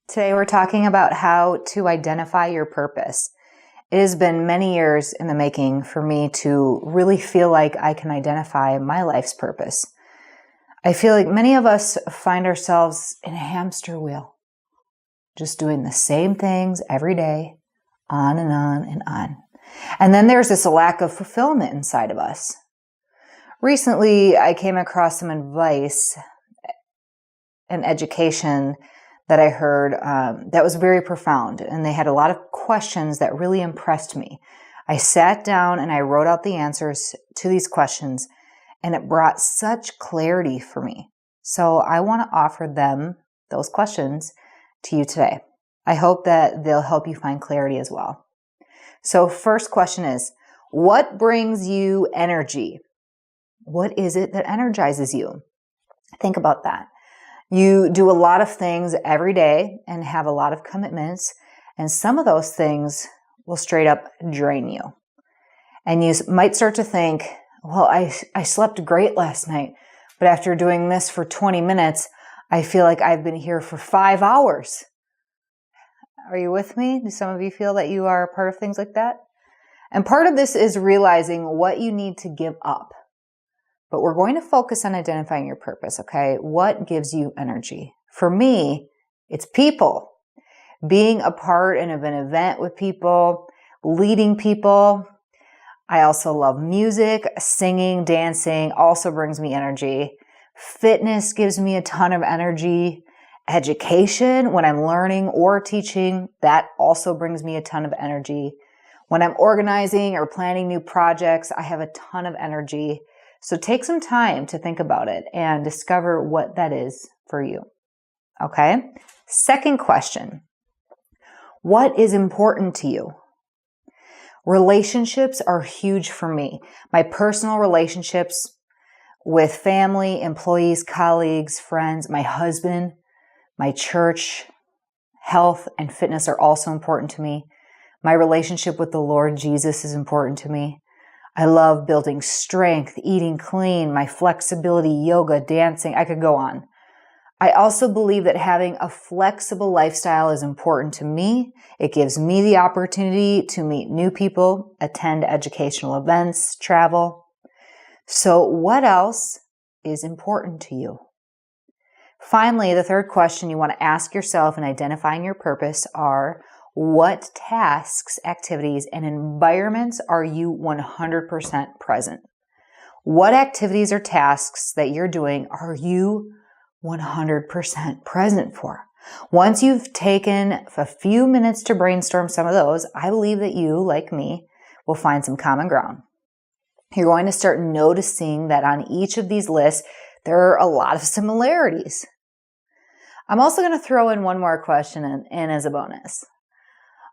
Today we're talking about how to identify your purpose. It has been many years in the making for me to really feel like I can identify my life's purpose. I feel like many of us find ourselves in a hamster wheel, just doing the same things every day, on and on and on. And then there's this lack of fulfillment inside of us. Recently, I came across some advice and education that I heard that was very profound, and they had a lot of questions that really impressed me. I sat down and I wrote out the answers to these questions, and it brought such clarity for me. So I want to offer those questions to you today. I hope that they'll help you find clarity as well. So first question is, what brings you energy? What is it that energizes you? Think about that. You do a lot of things every day and have a lot of commitments, and some of those things will straight up drain you. And you might start to think, well, I slept great last night, but after doing this for 20 minutes, I feel like I've been here for 5 hours. Are you with me? Do some of you feel that you are a part of things like that? And part of this is realizing what you need to give up. But we're going to focus on identifying your purpose, okay? What gives you energy? For me, it's people. Being a part of an event with people, leading people. I also love music, singing, dancing also brings me energy. Fitness gives me a ton of energy. Education, when I'm learning or teaching, that also brings me a ton of energy. When I'm organizing or planning new projects, I have a ton of energy. So take some time to think about it and discover what that is for you. Okay? Second question. What is important to you? Relationships are huge for me. My personal relationships with family, employees, colleagues, friends, my husband, my church, health and fitness are also important to me. My relationship with the Lord Jesus is important to me. I love building strength, eating clean, my flexibility, yoga, dancing. I could go on. I also believe that having a flexible lifestyle is important to me. It gives me the opportunity to meet new people, attend educational events, travel. So what else is important to you? Finally, the third question you want to ask yourself in identifying your purpose are, what tasks, activities, and environments are you 100% present? What activities or tasks that you're doing are you 100% present for? Once you've taken a few minutes to brainstorm some of those, I believe that you, like me, will find some common ground. You're going to start noticing that on each of these lists, there are a lot of similarities. I'm also going to throw in one more question in as a bonus.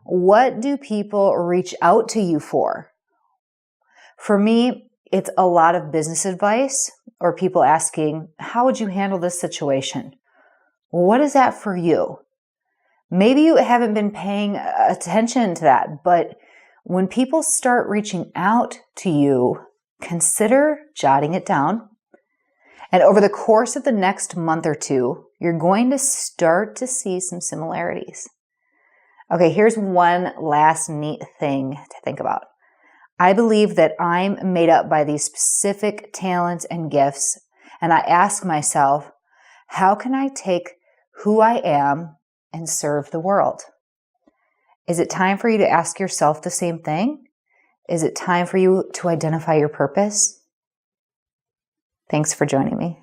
What do people reach out to you for? For me, it's a lot of business advice or people asking, how would you handle this situation? What is that for you? Maybe you haven't been paying attention to that, but when people start reaching out to you, consider jotting it down. And over the course of the next month or two, you're going to start to see some similarities. Okay, here's one last neat thing to think about. I believe that I'm made up by these specific talents and gifts, and I ask myself, how can I take who I am and serve the world? Is it time for you to ask yourself the same thing? Is it time for you to identify your purpose? Thanks for joining me.